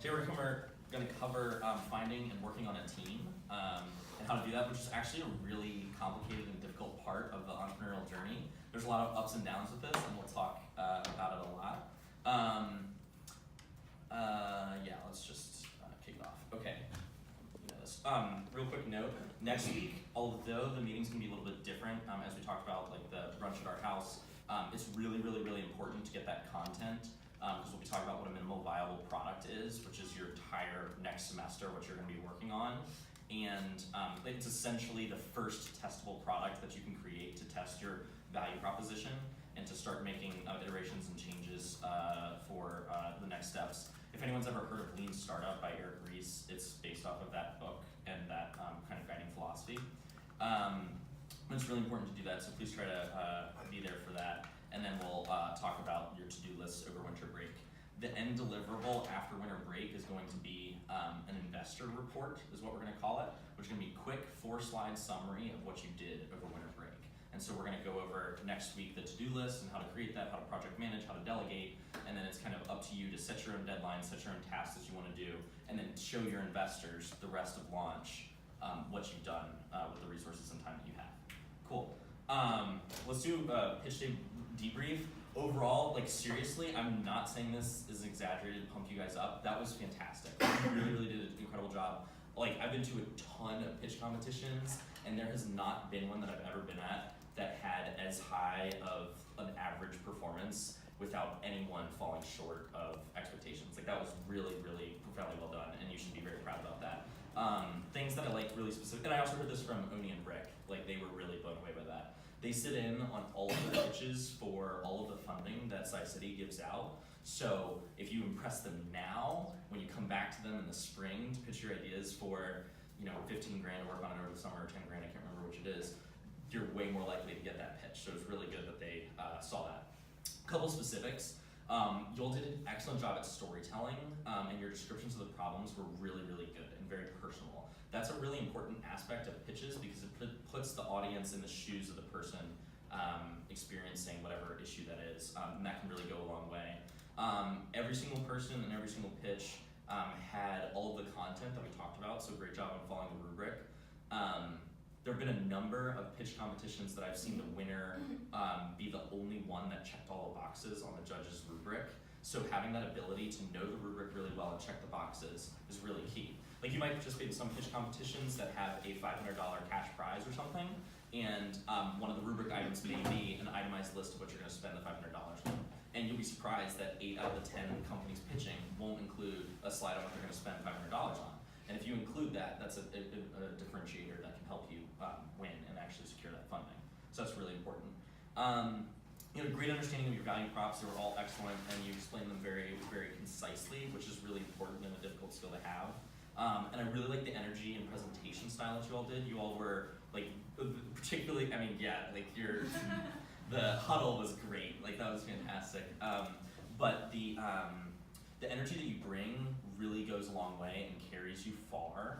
today we're going to cover finding and working on a team and how to do that, which is actually a really complicated and difficult part of the entrepreneurial journey. There's a lot of ups and downs with this, and we'll talk about it a lot. Yeah, let's just kick it off. Okay. Real quick note, next week, although the meeting's gonna be a little bit different, as we talked about, like the brunch at our house, it's really important to get that content, because we'll be talking about what a minimal viable product is, which is your entire next semester, what you're gonna be working on. And it's essentially the first testable product that you can create to test your value proposition and to start making iterations and changes for the next steps. If anyone's ever heard of Lean Startup by Eric Ries, it's based off of that book and that kind of guiding philosophy. It's really important to do that, so please try to be there for that. And then we'll talk about your to-do lists over winter break. The end deliverable after winter break is going to be an investor report, is what we're gonna call it, which is gonna be a quick 4-slide summary of what you did over winter break. And so we're gonna go over next week the to-do list and how to create that, how to project manage, how to delegate, and then it's kind of up to you to set your own deadlines, set your own tasks that you wanna do, and then show your investors the rest of launch what you've done with the resources and time that you have. Cool. Let's do a pitch day debrief. Overall, like seriously, I'm not saying this is exaggerated to pump you guys up. That was fantastic. You really did an incredible job. Like, I've been to a ton of pitch competitions, and there has not been one that I've ever been at that had as high of an average performance without anyone falling short of expectations. Like, that was really profoundly well done, and you should be very proud about that. Things that I liked really specific, and I also heard this from Oni and Rick, like they were really blown away by that. They sit in on all of the pitches for all of the funding that SciCity gives out. So if you impress them now, when you come back to them in the spring to pitch your ideas for, 15 grand to work on it over the summer, or 10 grand, I can't remember which it is, you're way more likely to get that pitch. So it's really good that they saw that. A couple specifics. You all did an excellent job at storytelling, and your descriptions of the problems were really good and very personal. That's a really important aspect of pitches because it puts the audience in the shoes of the person experiencing whatever issue that is, and that can really go a long way. Every single person and every single pitch had all of the content that we talked about, so great job on following the rubric. There have been a number of pitch competitions that I've seen the winner be the only one that checked all the boxes on the judge's rubric. So having that ability to know the rubric really well and check the boxes is really key. Like, you might participate in some pitch competitions that have a $500 cash prize or something, and one of the rubric items may be an itemized list of what you're gonna spend the $500 on. And you'll be surprised that 8 out of the 10 companies pitching won't include a slide on what they're gonna spend $500 on. And if you include that, that's a differentiator that can help you win and actually secure that funding. So that's really important. Great understanding of your value props. They were all excellent, and you explained them very concisely, which is really important and a difficult skill to have. And I really like the energy and presentation style that you all did. You all were like, particularly, the huddle was great. Like, that was fantastic. But the energy that you bring really goes a long way and carries you far.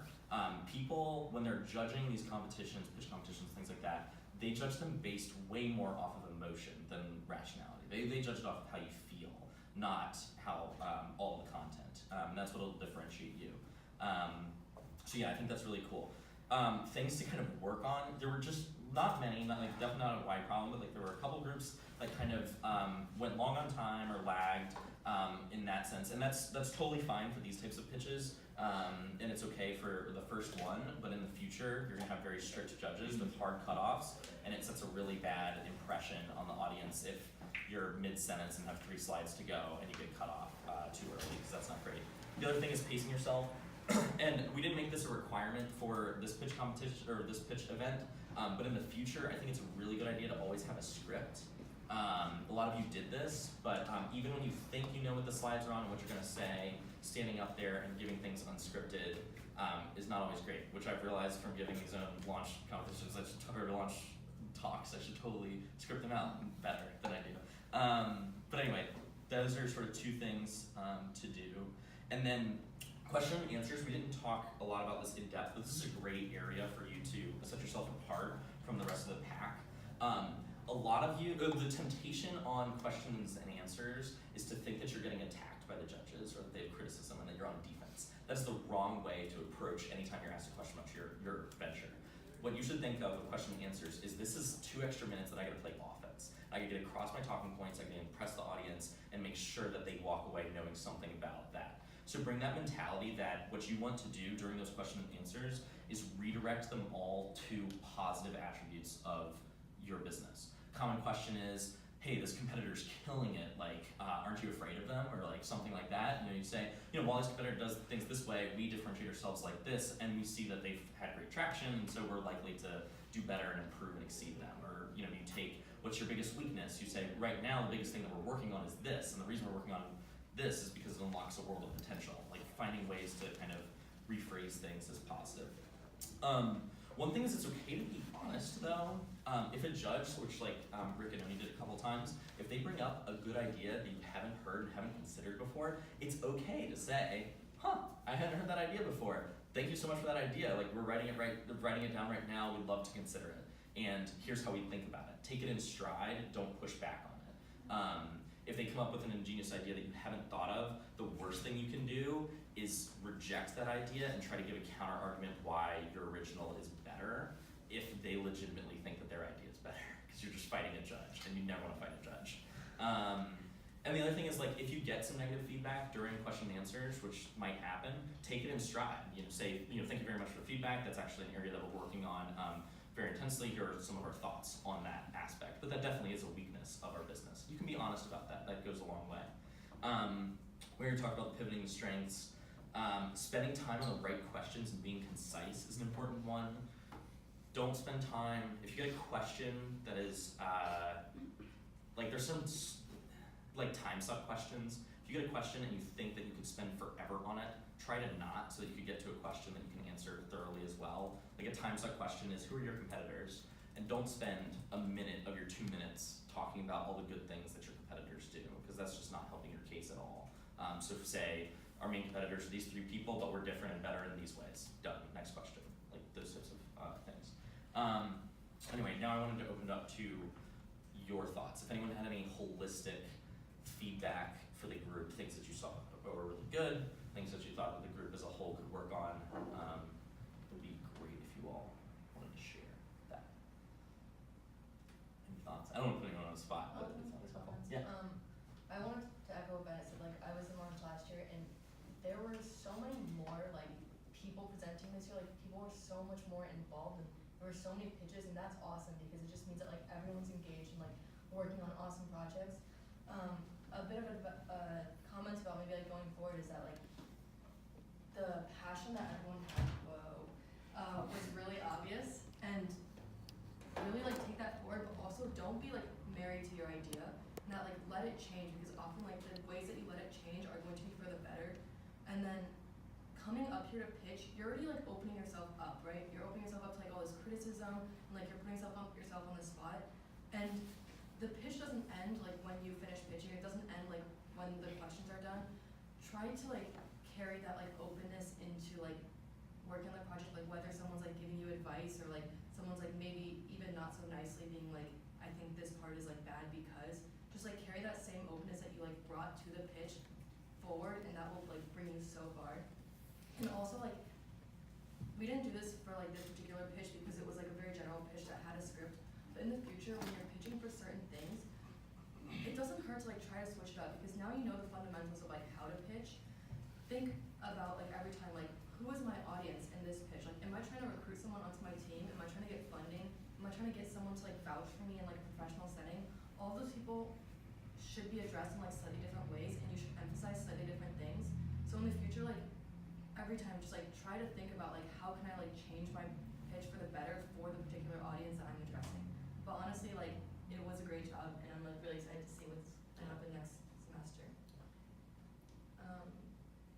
People, when they're judging these competitions, pitch competitions, things like that, they judge them based way more off of emotion than rationality. They judge it off of how you feel, not how all of the content. That's what will differentiate you. So yeah, I think that's really cool. Things to kind of work on. There were just not many, definitely not a wide problem, but there were a couple groups that kind of went long on time or lagged in that sense, and that's totally fine for these types of pitches, and it's okay for the first one, but in the future, you're gonna have very strict judges with hard cutoffs, and it sets a really bad impression on the audience if you're mid-sentence and have 3 slides to go and you get cut off too early, because that's not great. The other thing is pacing yourself. And we didn't make this a requirement for this pitch competition or this pitch event, but in the future, I think it's a really good idea to always have a script. A lot of you did this, but even when you think you know what the slides are on and what you're going to say, standing up there and giving things unscripted is not always great, which I've realized from giving these own launch competitions, or launch talks, I should totally script them out better than I do. But anyway, those are sort of 2 things to do. And then question and answers, we didn't talk a lot about this in depth, but this is a great area for you to set yourself apart from the rest of the pack. A lot of you, the temptation on questions and answers is to think that you're getting attacked attacked by the judges or that they have criticism and that you're on defense. That's the wrong way to approach anytime you're asked a question about your venture. What you should think of with question and answers is this is 2 extra minutes that I gotta play offense. I can get across my talking points, I can impress the audience, and make sure that they walk away knowing something about that. So bring that mentality that what you want to do during those question and answers is redirect them all to positive attributes of your business. Common question is, hey, this competitor's killing it, like, aren't you afraid of them? Or like something like that. You say, while this competitor does things this way, we differentiate ourselves like this, and we see that they've had great traction, and so we're likely to do better and improve and exceed them. Or, you take, what's your biggest weakness? You say, right now, the biggest thing that we're working on is this, and the reason we're working on this is because it unlocks a world of potential. Like finding ways to kind of rephrase things as positive. One thing is it's okay to be honest though. If a judge, which like Rick and Oni did a couple times, if they bring up a good idea that you haven't heard, haven't considered before, it's okay to say, I hadn't heard that idea before. Thank you so much for that idea. Like we're writing it down right now. We'd love to consider it. And here's how we think about it. Take it in stride. Don't push back on it. If they come up with an ingenious idea that you haven't thought of, the worst thing you can do is reject that idea and try to give a counter argument why your original is better if they legitimately think that their idea is better, because you're just fighting a judge, and you never want to fight a judge. And the other thing is, like, if you get some negative feedback during question and answers, which might happen, take it in stride. Say, thank you very much for the feedback. That's actually an area that we're working on very intensely. Here are some of our thoughts on that aspect. But that definitely is a weakness of our business. You can be honest about that. That goes a long way. When you're talking about pivoting strengths, spending time on the right questions and being concise is an important one. Don't spend time, if you get a question that is, like there's some like time suck questions. If you get a question and you think that you could spend forever on it, try to not, so that you could get to a question that you can answer thoroughly as well. Like a time suck question is, who are your competitors? And don't spend a minute of your 2 minutes talking about all the good things that your competitors do, because that's just not helping your case at all. So say, our main competitors are these 3 people, but we're different and better in these ways. Done, next question. Like those types of things. Anyway, now I wanted to open it up to your thoughts. If anyone had any holistic feedback for the group, things that you saw were really good, things that you thought that the group as a whole could work on, it would be great if you all wanted to share that. Any thoughts? I don't want to put anyone on the spot, but it sounds helpful. Yeah. I wanted to echo what Bennett said. Like, I was in launch last year, and there were so many more like people presenting this year. Like, people were so much more involved, and there were so many pitches, and that's awesome because it just means that like everyone's engaged and like working on awesome projects. A bit of a comment about maybe like going forward is that like the passion that everyone had was really obvious, and really like take that forward, but also don't be like married to your idea, and that like let it change, because often like the ways that you let it change are going to be for the better. And then coming up here to pitch, you're already like opening yourself up, right? You're opening yourself up to like all this criticism, and like you're putting yourself on the spot. And the pitch doesn't end like when you finish pitching. It doesn't end like when the questions are done. Try to like carry that like openness into like working on the project, like whether someone's like giving you advice or like someone's like maybe even not so nicely being like, I think this part is like bad because, just like carry that same openness that you like brought to the pitch forward, and that will like bring you so far. And also like, we didn't do this for like this particular pitch because it was like a very general pitch that had a script, but in the future when you're pitching for certain things, it doesn't hurt to like try to switch it up, because now you know the fundamentals of like how to pitch. Think about like every time, like, who is my audience in this pitch? Like, am I trying to recruit someone onto my team? Am I trying to get funding? Am I trying to get someone to like vouch for me in like a professional setting? All those people should be addressed in like slightly different ways, and you should emphasize slightly different things. So in the future, like every time, just like try to think about like how can I like change my pitch for the better for the particular audience that I'm addressing. But honestly, like it was a great job, and I'm like really excited to see what's gonna happen next semester.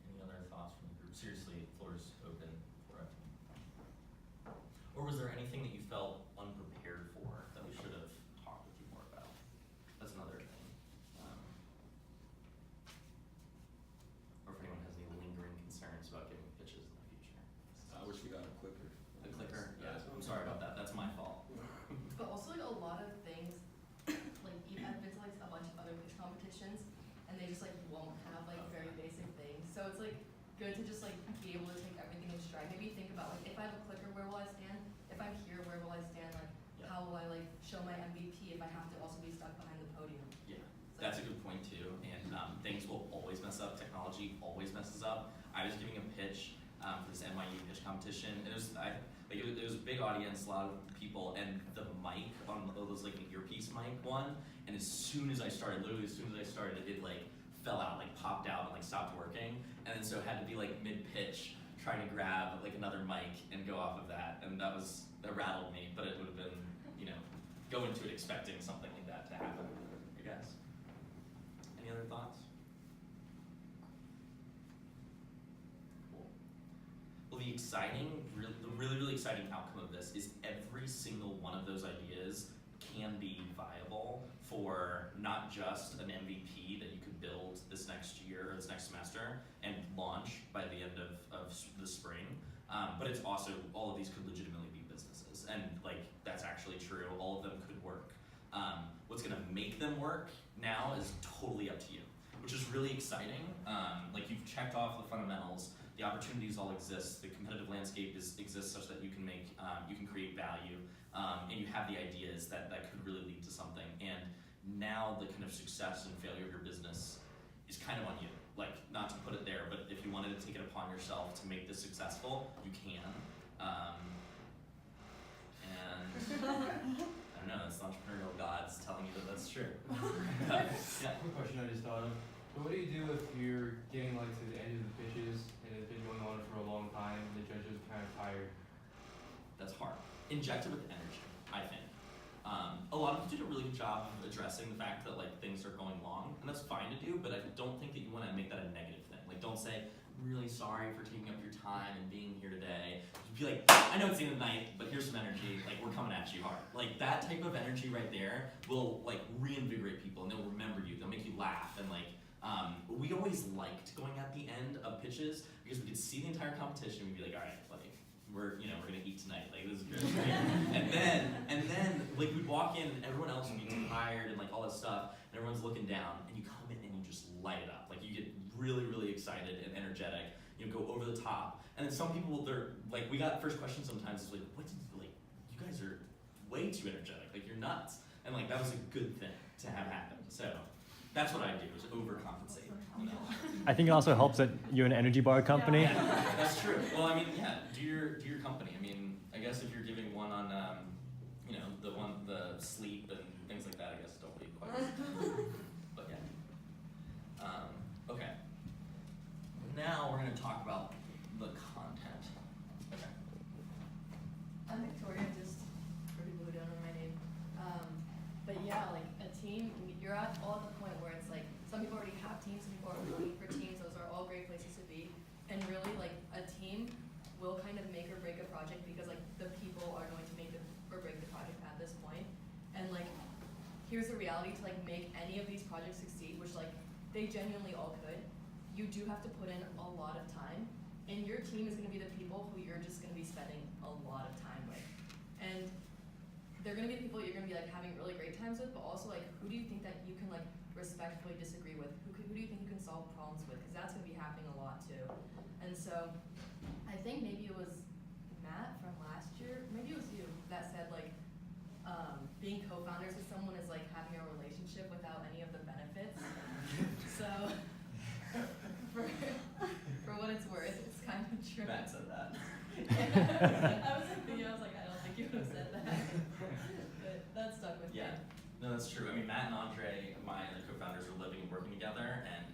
Any other thoughts from the group? Seriously, the floor is open for it. Or was there anything that you felt unprepared for that we should have talked with you more about? That's another thing. Or if anyone has any lingering concerns about giving pitches in the future. I wish we got a clicker. A clicker? Yeah, I'm sorry about that. That's my fault. But also like a lot of things, like they just like won't have like very basic things. So it's like good to just like be able to take everything in stride. Maybe think about like if I have a clicker, where will I stand? If I'm here, where will I stand? Like how will I like show my MVP if I have to also be stuck behind the podium? Yeah, So that's a good point too. And things will always mess up. Technology always messes up. I was giving a pitch for this NYU pitch competition. It was it was a big audience, a lot of people, and the mic on those like an earpiece mic one. And as soon as I started, it like fell out, like popped out, and like stopped working. And then so had to be like mid pitch, trying to grab like another mic and go off of that. And that rattled me. But it would have been, go into it expecting something like that to happen, I guess. Any other thoughts? Cool. Well, the really exciting outcome of this is every single one of those ideas can be viable for not just an MVP that you could build this next year or this next semester and launch by the end of the spring, but it's also, all of these could legitimately be businesses, and like that's actually true. All of them could work. What's going to make them work now is totally up to you, which is really exciting. Like you've checked off the fundamentals, the opportunities all exist, the competitive landscape exists such that you can create value, and you have the ideas that could really lead to something. And now the kind of success and failure of your business is kind of on you. Like, not to put it there, but if you wanted to take it upon yourself to make this successful, you can. And I don't know, it's entrepreneurial gods telling you that that's true. Yeah. Quick question I just thought of. So what do you do if you're getting like to the end of the pitches and it's been going on for a long time and the judges are kind of tired? That's hard. Inject it with energy, I think. A lot of people did a really good job of addressing the fact that like things are going long, and that's fine to do, but I don't think that you want to make that a negative thing. Like, don't say, I'm really sorry for taking up your time and being here today. Just be like, I know it's the end of the night, but here's some energy, like we're coming at you hard. Like that type of energy right there will like reinvigorate people, and they'll remember you, they'll make you laugh, and like we always liked going at the end of pitches because we could see the entire competition. We'd be like, all right, like we're gonna eat tonight. Like this is good. and then like we'd walk in and everyone else would be tired and like all this stuff, and everyone's looking down, and you come in and you just light it up. Like you get really excited and energetic. You go over the top, and then some people they're like, we got first question sometimes is like, you guys are way too energetic. Like you're nuts. And like that was a good thing to have happen. So that's what I do, is overcompensate. I think it also helps that you're an energy bar company. Yeah, that's true. Well, I mean, yeah, do your company. I mean, I guess if you're giving one on, the sleep and things like that, I guess don't be quite. But yeah. Okay. Now we're gonna talk about the content. Okay. I'm Victoria, just pretty blue down on my name. But yeah, like a team, you're all at the point where it's like, some people already have teams, some people are looking for teams, those are all great places to be. And really like a team will kind of make or break a project because like the people are going to make or break the project at this point. And like, here's the reality, to like make any of these projects succeed, which like they genuinely all could, you do have to put in a lot of time. And your team is gonna be the people who you're just gonna be spending a lot of time with. And they're gonna be the people you're gonna be like having really great times with, but also like, who do you think that you can like respectfully disagree with? Who do you think you can solve problems with? Because that's gonna be happening a lot too. And so, I think maybe it was Matt from last year, maybe it was you, that said like, being co-founders with someone is like having a relationship without any of the benefits. So, for what it's worth, it's kind of true. Matt said that. I was like, I don't think you would have said that. But that stuck with me. Yeah, no, that's true. I mean, Matt and Andre, my other co-founders, are living and working together, and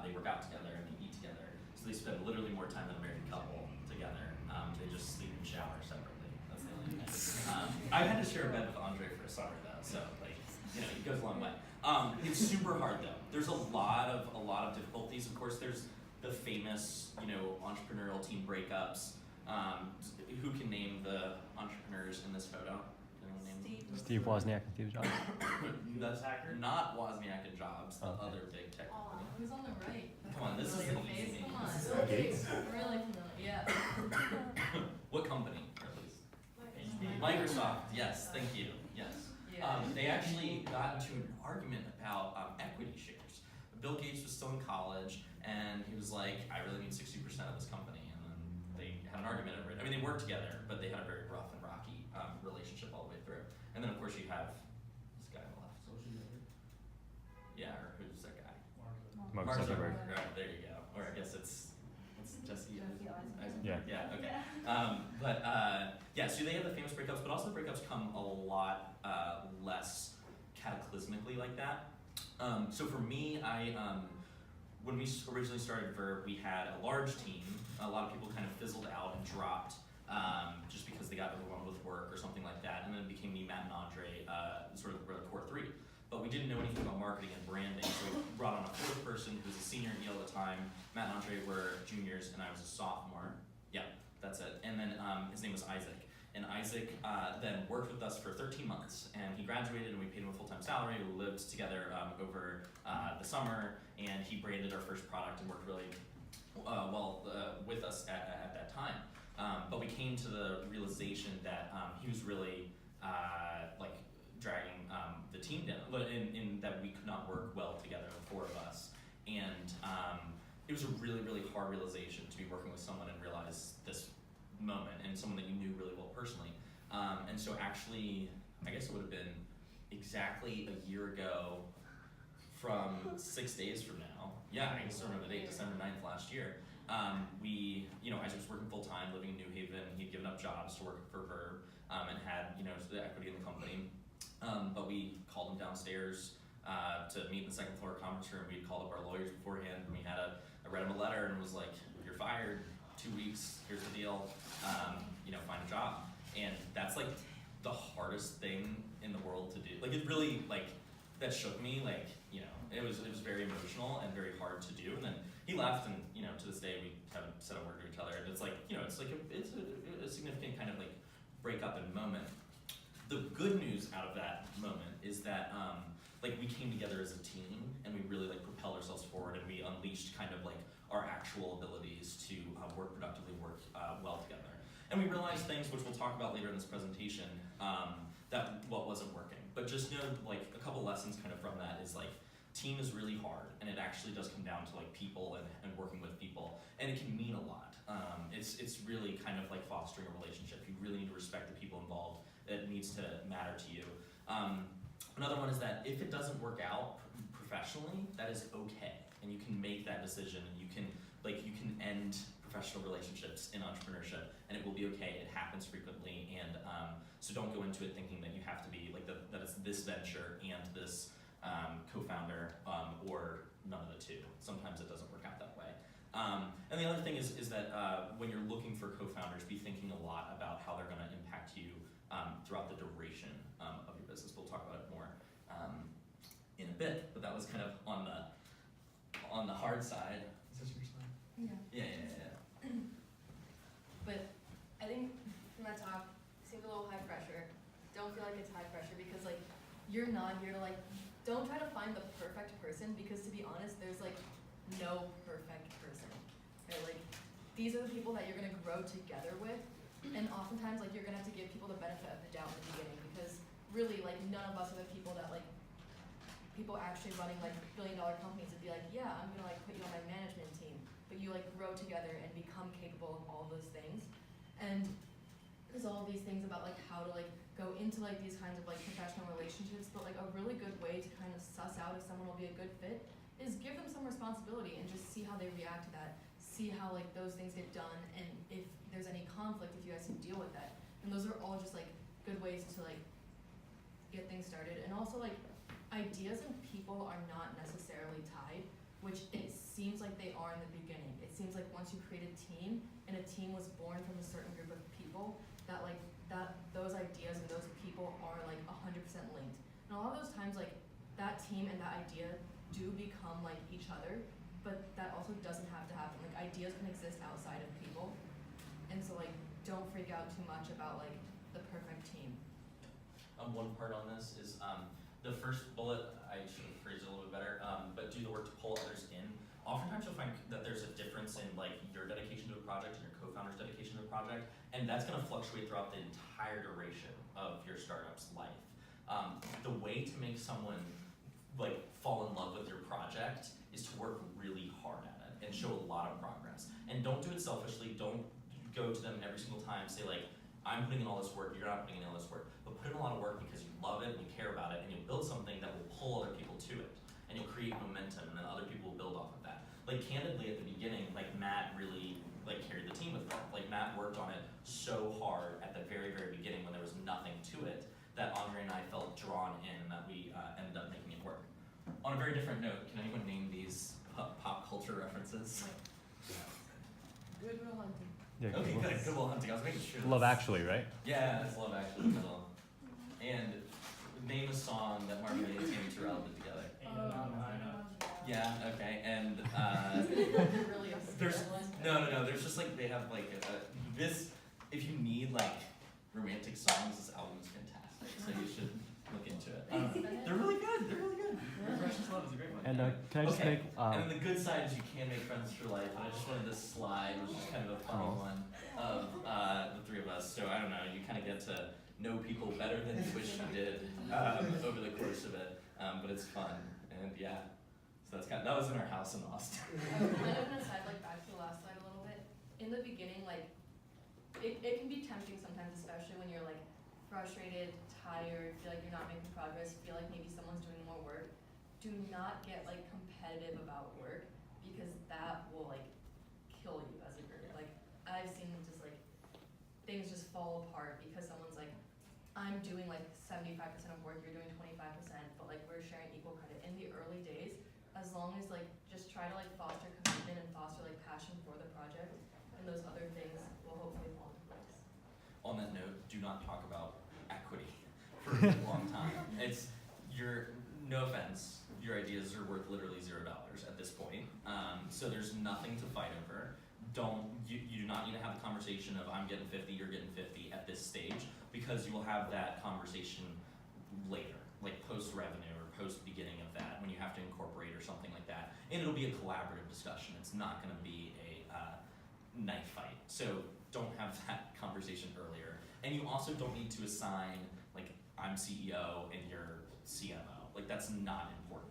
they work out together and they eat together. So they spend literally more time than a married couple together. They just sleep and shower separately. That's the only thing. I had to share a bed with Andre for a summer though, so like, it goes a long way. It's super hard though. There's a lot of difficulties. Of course, there's the famous, entrepreneurial team breakups. Who can name the entrepreneurs in this photo? Steve Wozniak and Steve Jobs. That's not Wozniak and Jobs, the other big tech company. Who's on the right? Come on, this is an easy name. Come on. Really familiar, yeah. What company, at least? Microsoft, yes, thank you, yes. Yeah. They actually got into an argument about equity shares Bill Gates was still in college, and he was like, I really need 60% of this company, and then they had an argument over it. I mean, they worked together, but they had a very rough and rocky relationship all the way through. And then of course you have this guy on the left. Social network. Yeah, or who's that guy? Mark Zuckerberg. Right, there you go. Or I guess it's Jesse. Yeah. Yeah. Okay. Yeah. So they have the famous breakups, but also the breakups come a lot less cataclysmically like that. So for me, when we originally started Verb, we had a large team. A lot of people kind of fizzled out and dropped just because they got overwhelmed with work or something like that. And then it became me, Matt, and Andre, sort of the core three. But we didn't know anything about marketing and branding, so we brought on a fourth person who was a senior at Yale at the time. Matt and Andre were juniors, and I was a sophomore. Yeah, that's it. And then his name was Isaac. And Isaac then worked with us for 13 months, and he graduated, and we paid him a full-time salary. We lived together over the summer, and he branded our first product and worked really well with us at that time. But we came to the realization that he was really like dragging the team down, in that we could not work well together, the four of us. And it was a really, really hard realization to be working with someone and realize this moment, and someone that you knew really well personally. And so actually, I guess it would have been exactly a year ago from 6 days from now. Yeah, I still remember the date, December 9th last year. Isaac was working full time, living in New Haven. He'd given up jobs to work for Verb, and had, the equity in the company. But we called him downstairs to meet in the second floor conference room. We'd called up our lawyers beforehand, and we had I read him a letter and was like, you're fired, 2 weeks, here's the deal, find a job. And that's like the hardest thing in the world to do. Like it really, that shook me, it was very emotional and very hard to do. And then he left, and to this day we haven't said a word to each other. And it's it's a significant kind of breakup and moment. The good news out of that moment is that we came together as a team, and we really propelled ourselves forward, and we unleashed kind of our actual abilities to work productively, work well together. And we realized things which we'll talk about later in this presentation, that what wasn't working. But just know a couple lessons kind of from that is team is really hard, and it actually does come down to people and working with people, and it can mean a lot. It's really kind of like fostering a relationship. You really need to respect the people involved. It needs to matter to you. Another one is that if it doesn't work out professionally, that is okay, and you can make that decision, and you can end professional relationships in entrepreneurship, and it will be okay. It happens frequently, and so don't go into it thinking that you have to be that it's this venture and this co-founder, or none of the two. Sometimes it doesn't work out that way. And the other thing is that when you're looking for co-founders, be thinking a lot about how they're going to impact you throughout the duration of your business. We'll talk about it more in a bit, but that was kind of on the hard side. Is this your slide? Yeah. Yeah. But I think from that talk, it seemed a little high pressure. Don't feel like it's high pressure because you're not here to don't try to find the perfect person, because to be honest, there's no perfect person. Okay? These are the people that you're gonna grow together with, and oftentimes you're gonna have to give people the benefit of the doubt in the beginning, because really none of us are the people that people actually running billion-dollar companies would be yeah, I'm gonna put you on my management team, but you grow together and become capable of all those things. And there's all these things about how to go into these kinds of professional relationships, but a really good way to kind of suss out if someone will be a good fit is give them some responsibility and just see how they react to that, see how those things get done, and if there's any conflict, if you guys can deal with that. And those are all just good ways to get things started. And also ideas and people are not necessarily tied, which it seems like they are in the beginning. It seems like once you create a team, and a team was born from a certain group of people, that those ideas and those people are 100% linked. And a lot of those times that team and that idea do become each other, but that also doesn't have to happen. Ideas can exist outside of people, and so don't freak out too much about the perfect team. One part on this is the first bullet. I should have phrased it a little bit better. But do the work to pull others in. Oftentimes you'll find that there's a difference in your dedication to a project and your co-founder's dedication to a project, and that's going to fluctuate throughout the entire duration of your startup's life. The way to make someone fall in love with your project is hard at it and show a lot of progress. And don't do it selfishly. Don't go to them every single time, say like, I'm putting in all this work, you're not putting in all this work, but put in a lot of work because you love it and you care about it, and you'll build something that will pull other people to it, and you'll create momentum, and then other people will build off of that. Like candidly at the beginning, like Matt really like carried the team with him. Like Matt worked on it so hard at the very, very beginning when there was nothing to it, that Andre and I felt drawn in, and that we ended up making it work. On a very different note, can anyone name these pop culture references? Good Will Hunting. Yeah, Okay, Good good. Good Will Hunting. I was making sure. Love Actually, right? Yeah, it's Love Actually. Middle. And name a song that Marvin Gaye and Tammy Terrell did together. Yeah. Okay. And Really there's obscure one. no. There's just like they have like this. If you need like romantic songs, this album is fantastic. So you should look into it. They're really good. They're really good. Precious Love is a great one. And can I just Okay. make And then the good side is you can make friends for life. And I just wanted this slide, which is kind of a funny one, of the three of us. So I don't know, you kind of get to know people better than you wish you did over the course of it. But it's fun, and yeah. So that's that was in our house in Austin. Kind of an aside, like back to the last slide a little bit. In the beginning, like it can be tempting sometimes, especially when you're like frustrated, tired, feel like you're not making progress, feel like maybe someone's doing more work. Do not get like competitive about work, because that will like kill you as a group. Like I've seen just like things just fall apart because someone's like, I'm doing like 75% of work, you're doing 25%, but like we're sharing equal credit. In the early days, as long as like just try to like foster commitment and foster like passion for the project, and those other things will hopefully fall into place. On that note, do not talk about equity for a really long time. It's no offense, your ideas are worth literally $0 at this point. So there's nothing to fight over. You do not need to have the conversation of I'm getting 50, you're getting 50 at this stage, because you will have that conversation later, like post revenue or post beginning of that, when you have to incorporate or something like that. And it'll be a collaborative discussion. It's not going to be a knife fight. So don't have that conversation earlier. And you also don't need to assign like I'm CEO and you're CMO. Like that's not important.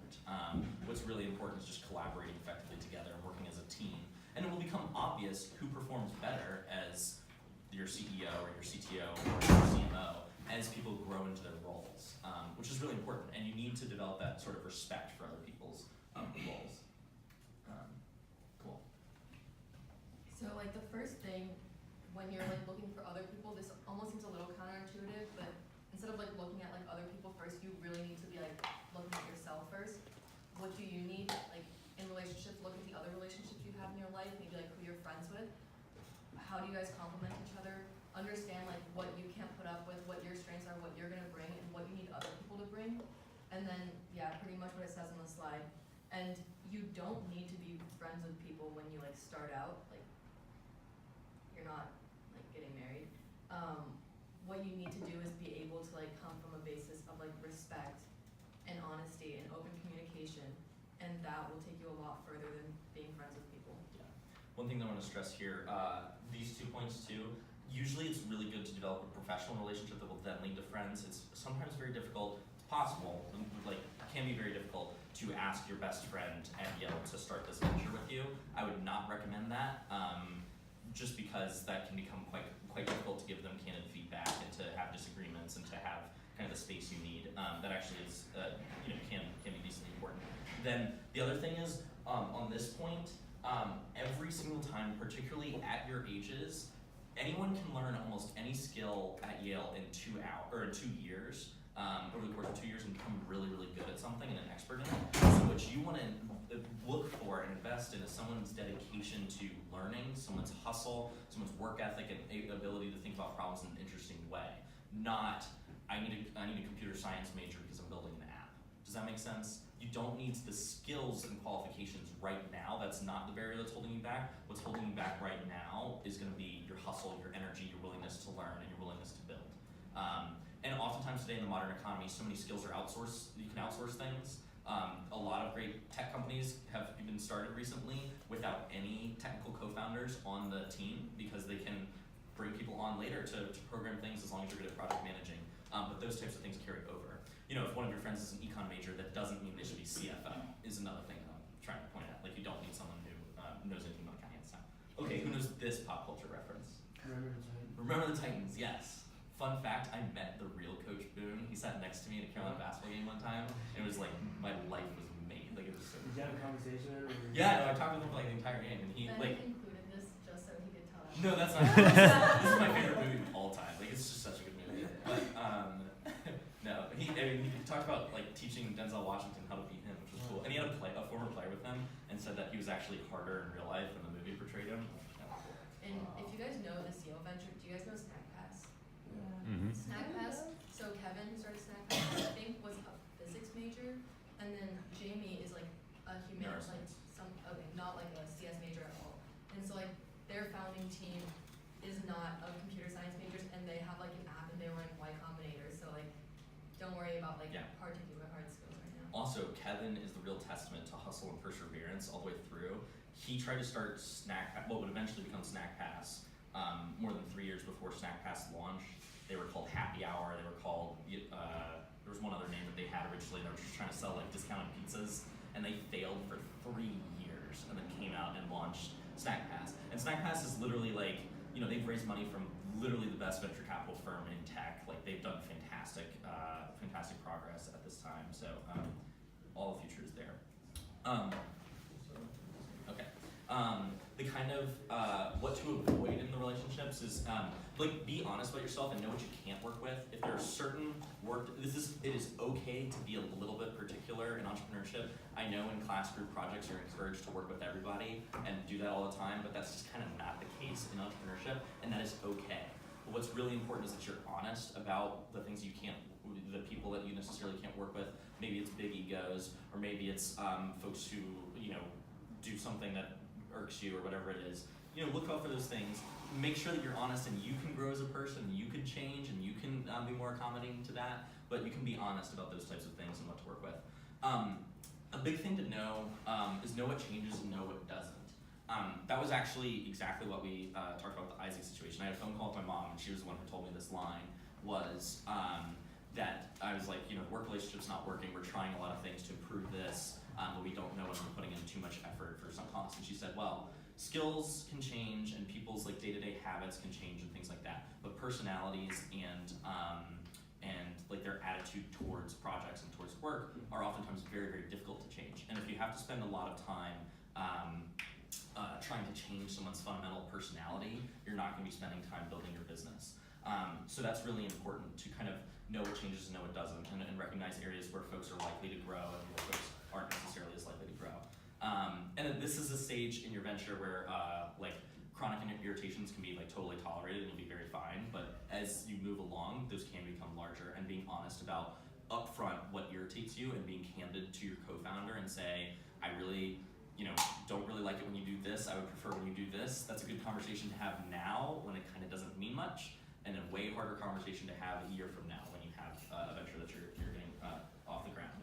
What's really important is just collaborating effectively together and working as a team. And it will become obvious who performs better as your CEO or your CTO or your CMO as people grow into their roles, which is really important. And you need to develop that sort of respect for other people's roles. Cool. So like the first thing, when you're like looking for other people, this almost seems a little counterintuitive, but instead of like looking at like other people first, you really need to be like looking at yourself first. What do you need? Like in relationships, look at the other relationships you have in your life, maybe like who you're friends with. How do you guys complement each other? Understand like what you can't put up with, what your strengths are, what you're gonna bring, and what you need other people to bring. And then yeah, pretty much what it says on the slide. And you don't need to be friends with people when you like start out. Like you're not like getting married. What you need to do is be able to like come from a basis of like respect and honesty and open communication, and that will take you a lot further than being friends with people. Yeah. One thing that I want to stress here, these 2 points too, usually it's really good to develop a professional relationship that will then lead to friends. It's sometimes very difficult, it's possible, like can be very difficult to ask your best friend at Yale to start this venture with you. I would not recommend that, just because that can become quite difficult to give them candid feedback and to have disagreements and to have kind of the space you need. That actually is, can be decently important. Then the other thing is, on this point, every single time, particularly at your ages, anyone can learn almost any skill at Yale in 2 years, over the course of 2 years, and become really, really good at something and an expert in it. So what you want to look for and invest in is someone's dedication to learning, someone's hustle, someone's work ethic and ability to think about problems in an interesting way. Not, I need a computer science major because I'm building an app. Does that make sense? You don't need the skills and qualifications right now. That's not the barrier that's holding you back. What's holding you back right now is going to be your hustle, your energy, your willingness to learn, and your willingness to build. And oftentimes today in the modern economy, so many skills are outsourced. You can outsource things. A lot of great tech companies have been started recently without any technical co-founders on the team, because they can bring people on later to program things as long as you're good at project managing. But those types of things carry over. If one of your friends is an econ major, that doesn't mean they should be CFO, is another thing I'm trying to point out. Like you don't need someone who knows anything about accounting at this time. Okay, who knows this pop culture reference? Remember the time? Remember the Titans? Yes. Fun fact: I met the real Coach Boone. He sat next to me at a Carolina basketball game one time. And it was like my life was made. Like it was so. Did you have a conversation? Or Yeah, no, I talked with him for like the entire game, and he Bennett like. included this just so he could tell us. No, that's not. This is my favorite movie of all time. Like it's just such a good movie. But no, he talked about like teaching Denzel Washington how to be him, which was cool. And he had a former player with him, and said that he was actually harder in real life than the movie portrayed him. That was cool. And if you guys know this Yale venture, do you guys know Snack Pass? Mm-hmm. Snack Pass. So Kevin, who started Snack Pass, I think was a physics major, and then Jamie is like a humanities, like not like a CS major at all. And so like their founding team is not of computer science majors, and they have like an app, and they run Y Combinator. So like, don't worry about like particular hard skills right now. Also, Kevin is the real testament to hustle and perseverance all the way through. He tried to start what would eventually become Snack Pass, more than 3 years before Snack Pass launched. They were called Happy Hour. They were called, there was one other name that they had originally. They were just trying to sell like discounted pizzas, and they failed for 3 years, and then came out and launched Snack Pass. And Snack Pass is literally like, they've raised money from literally the best venture capital firm in tech. Like they've done fantastic progress at this time. So all the future is there. Okay. The kind of what to avoid in the relationships is like be honest about yourself and know what you can't work with. If there are certain it is okay to be a little bit particular in entrepreneurship. I know in class group projects you're encouraged to work with everybody and do that all the time, but that's just kind of not the case in entrepreneurship, and that is okay. But what's really important is that you're honest about the things the people that you necessarily can't work with. Maybe it's big egos, or maybe it's folks who do something that irks you or whatever it is. Look out for those things. Make sure that you're honest and you can grow as a person. You can change and you can be more accommodating to that. But you can be honest about those types of things and what to work with. A big thing to know is know what changes and know what doesn't. That was actually exactly what we talked about with the Isaac situation. I had a phone call with my mom, and she was the one who told me this line. Was that I was like, work relationship's not working. We're trying a lot of things to improve this, but we don't know if we're putting in too much effort for some cost. And she said, well, skills can change, and people's like day-to-day habits can change, and things like that. But personalities and like their attitude towards projects and towards work are oftentimes very, very difficult to change. And if you have to spend a lot of time trying to change someone's fundamental personality, you're not going to be spending time building your business. So that's really important to kind of know what changes and know what doesn't, and recognize areas where folks are likely to grow and where folks aren't necessarily as likely to grow. And then this is a stage in your venture where like chronic irritations can be like totally tolerated and you'll be very fine, but as you move along, those can become larger, and being honest about upfront what irritates you and being candid to your co-founder and say, I really, don't really like it when you do this, I would prefer when you do this. That's a good conversation to have now when it kind of doesn't mean much, and a way harder conversation to have a year from now when you have a venture that you're getting off the ground.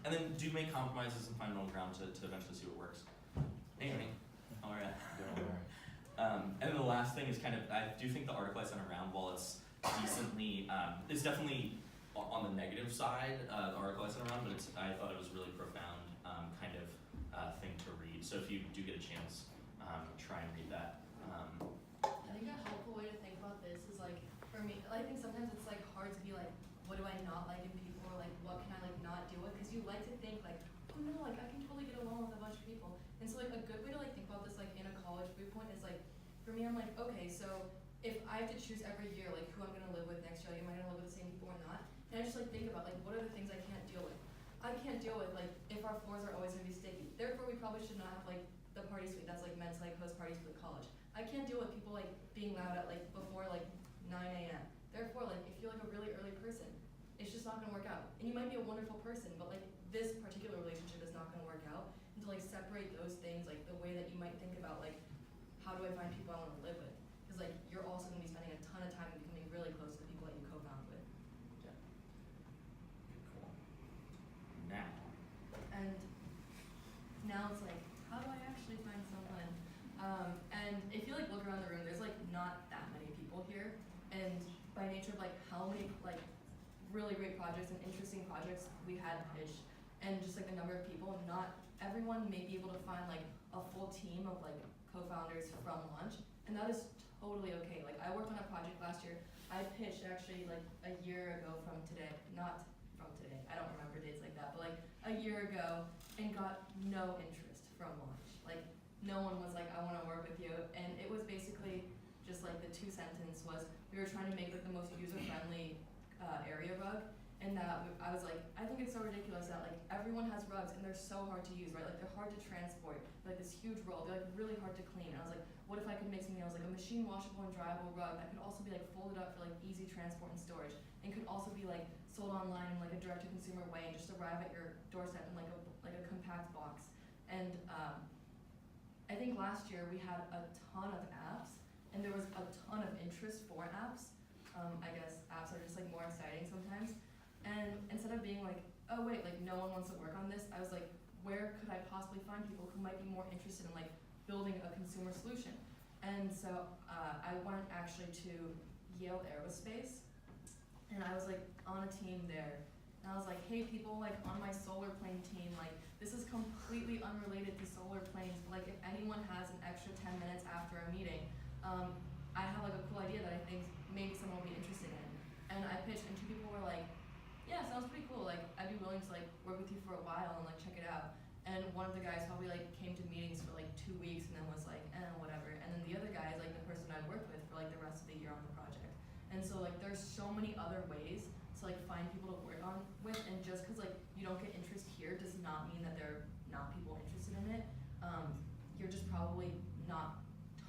And then do make compromises and find middle ground to eventually see what works. Hey, honey. All right. And then the last thing is I do think the article I sent around, while it's decently, it's definitely on the negative side, the article I sent around, but I thought it was really profound thing to read. So if you do get a chance, try and read that. I think a helpful way to think about this is like, for me, I think sometimes it's like hard to be like, what do I not like in people, or like what can I like not deal with? Because you like to think like, oh no, like I can totally get along with a bunch of people. And so like a good way to like think about this like in a college viewpoint is like, for me, I'm like, okay, so if I have to choose every year like who I'm gonna live with next year, like am I gonna live with the same people or not? And I just like think about like what are the things I can't deal with. I can't deal with like if our floors are always gonna be sticky. Therefore, we probably should not have like the party suite that's like meant to like host parties for the college. I can't deal with people like being loud at like before like 9 a.m. Therefore, like if you're like a really early person, it's just not gonna work out. And you might be a wonderful person, but like this particular relationship is not gonna work out. And to like separate those things, like the way that you might think about like how do I find people I want to live with? Because like you're also gonna be spending a ton of time and becoming really close to the people that you co-found with. Yeah. Cool. Now. And now it's like, how do I actually find someone? And if you like look around the room, there's like not that many people here. And by nature of like how many like really great projects and interesting projects we had pitched, and just like the number of people, not everyone may be able to find like a full team of like co-founders from Launch, and that is totally okay. Like I worked on a project last year. I pitched actually like a year ago from today, not from today. I don't remember dates like that, but like a year ago, and got no interest from Launch. Like no one was like, I want to work with you, and it was basically just like the 2 sentence was we were trying to make like the most user-friendly area rug, and that I was like, I think it's so ridiculous that like everyone has rugs and they're so hard to use, right? Like they're hard to transport, like this huge roll, they're like really hard to clean. And I was like, what if I could make something else like a machine washable and dryable rug that could also be like folded up for like easy transport and storage, and could also be like sold online in like a direct-to-consumer way and just arrive at your doorstep in like a compact box. And I think last year we had a ton of apps, and there was a ton of interest for apps. I guess apps are just like more exciting sometimes. And instead of being like, oh wait, like no one wants to work on this, I was like, where could I possibly find people who might be more interested in like building a consumer solution? And so I went actually to Yale Aerospace, and I was like on a team there. And I was like, hey people, like on my solar plane team, like this is completely unrelated to solar planes, but like if anyone has an extra 10 minutes after a meeting, I have like a cool idea that I think maybe someone will be interested in. And I pitched, and 2 people were like, yeah, sounds pretty cool, like I'd be willing to like work with you for a while and like check it out. And one of the guys probably like came to meetings for like 2 weeks and then was like, whatever. And then the other guy is like the person I worked with for like the rest of the year on the project. And so like there's so many other ways to like find people to work on with, and just because like you don't get interest here does not mean that there are not people interested in it. You're just probably not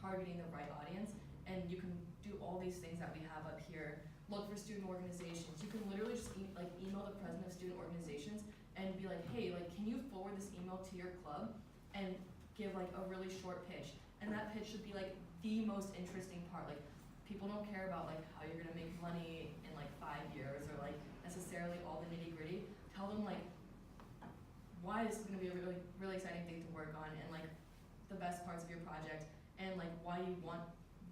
targeting the right audience, and you can do all these things that we have up here. Look for student organizations. You can literally just email the president of student organizations and be like, hey, like can you forward this email to your club and give like a really short pitch. And that pitch should be like the most interesting part. Like people don't care about like how you're gonna make money in like 5 years or like necessarily all the nitty gritty. Tell them like why this is gonna be a really, really exciting thing to work on, and like the best parts of your project, and like why you want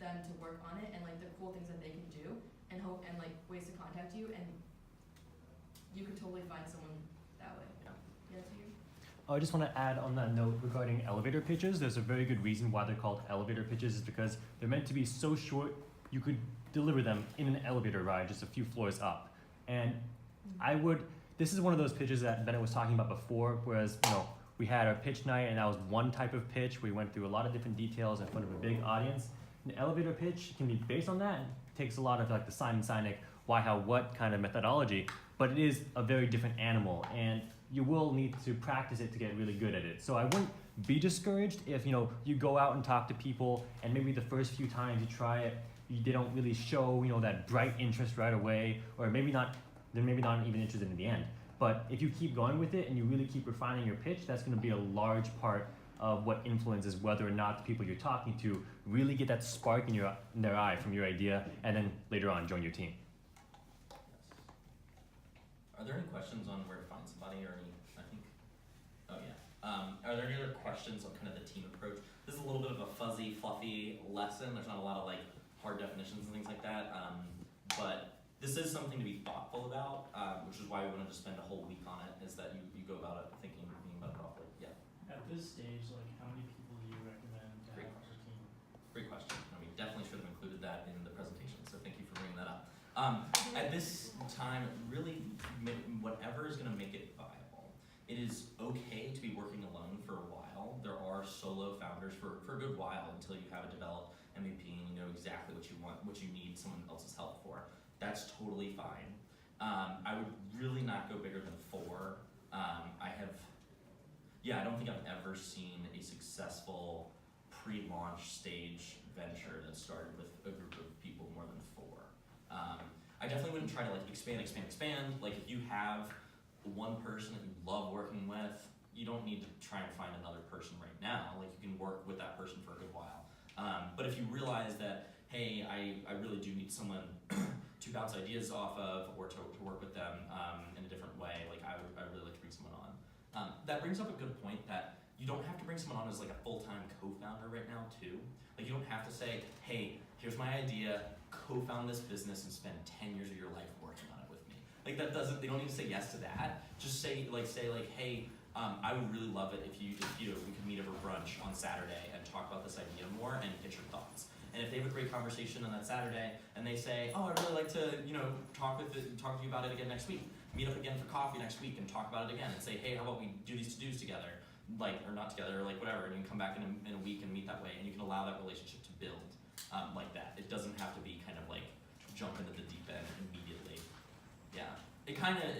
them to work on it, and like the cool things that they can do, and hope, and like ways to contact you, and you could totally find someone that way. Yeah, to you. I just want to add on that note regarding elevator pitches. There's a very good reason why they're called elevator pitches, is because they're meant to be so short you could deliver them in an elevator ride just a few floors up. And this is one of those pitches that Bennett was talking about before, whereas we had our pitch night and that was one type of pitch. We went through a lot of different details in front of a big audience. An elevator pitch can be based on that. It takes a lot of like the Simon Sinek why, how, what kind of methodology, but it is a very different animal, and you will need to practice it to get really good at it. So I wouldn't be discouraged if you go out and talk to people, and maybe the first few times you try it, they don't really show that bright interest right away, or maybe not. They're maybe not even interested in the end. But if you keep going with it and you really keep refining your pitch, that's going to be a large part of what influences whether or not the people you're talking to really get that spark in their eye from your idea, and then later on join your team. Are there any questions on where to find somebody, or any, are there any other questions on kind of the team approach? This is a little bit of a fuzzy, fluffy lesson. There's not a lot of like hard definitions and things like that, but this is something to be thoughtful about, which is why we wanted to spend a whole week on it, is that you go about it thinking about it properly. Yeah. At this stage, like how many people do you recommend to Great have on your team? Great question. We definitely should have included that in the presentation, so thank you for bringing that up. At this time, really, whatever is going to make it viable. It is okay to be working alone for a while. There are solo founders for a good while until you have a developed MVP and you know exactly what you want, what you need someone else's help for. That's totally fine. I would really not go bigger than 4. I don't think I've ever seen a successful pre-launch stage venture that started with a group of people more than 4. I definitely wouldn't try to like expand. Like if you have one person that you love working with, you don't need to try and find another person right now. Like you can work with that person for a good while. But if you realize that, hey, I really do need someone to bounce ideas off of, or to work with them in a different way, like I really like to bring someone on. That brings up a good point that you don't have to bring someone on as like a full-time co-founder right now too. Like you don't have to say, hey, here's my idea, co-found this business and spend 10 years of your life working on it with me. Like that doesn't, they don't need to say yes to that. Just say, hey, I would really love it if we could meet over brunch on Saturday and talk about this idea more and get your thoughts. And if they have a great conversation on that Saturday and they say, oh, I'd really like to, talk to you about it again next week. Meet up again for coffee next week and talk about it again and say, hey, how about we do these to-dos together? Or not together, or whatever, and you can come back in a week and meet that way, and you can allow that relationship to build like that. It doesn't have to be kind of like jump into the deep end immediately. Yeah, it kind of,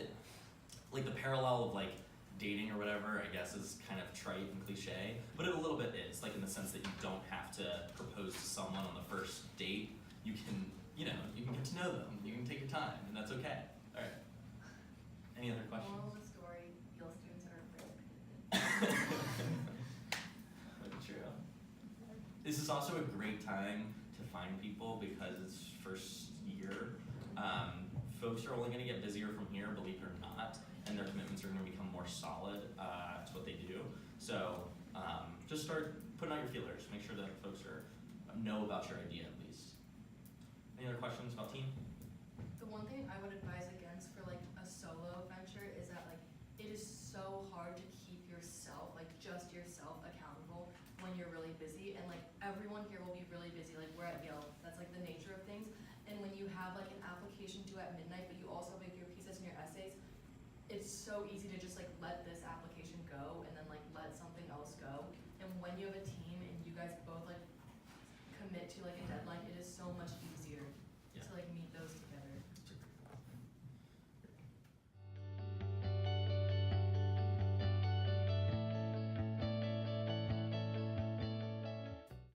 like the parallel of like dating or whatever, I guess is kind of trite and cliche, but it a little bit is, like in the sense that you don't have to propose to someone on the first date. You can, you can get to know them, you can take your time, and that's okay. All right. Any other questions? Moral of the story, Yale students are afraid. True. This is also a great time to find people because it's first year. Folks are only going to get busier from here, believe it or not, and their commitments are going to become more solid to what they do. So just start putting out your feelers. Make sure that folks know about your idea at least. Any other questions about team? The one thing I would advise against for like a solo venture is that like it is so hard to keep yourself, like just yourself, accountable when you're really busy, and like everyone here will be really busy. Like we're at Yale, that's like the nature of things. And when you have like an application due at midnight, but you also make your pieces and your essays, it's so easy to just like let this application go and then like let something else go. And when you have a team and you guys both like commit to like a deadline, it is so much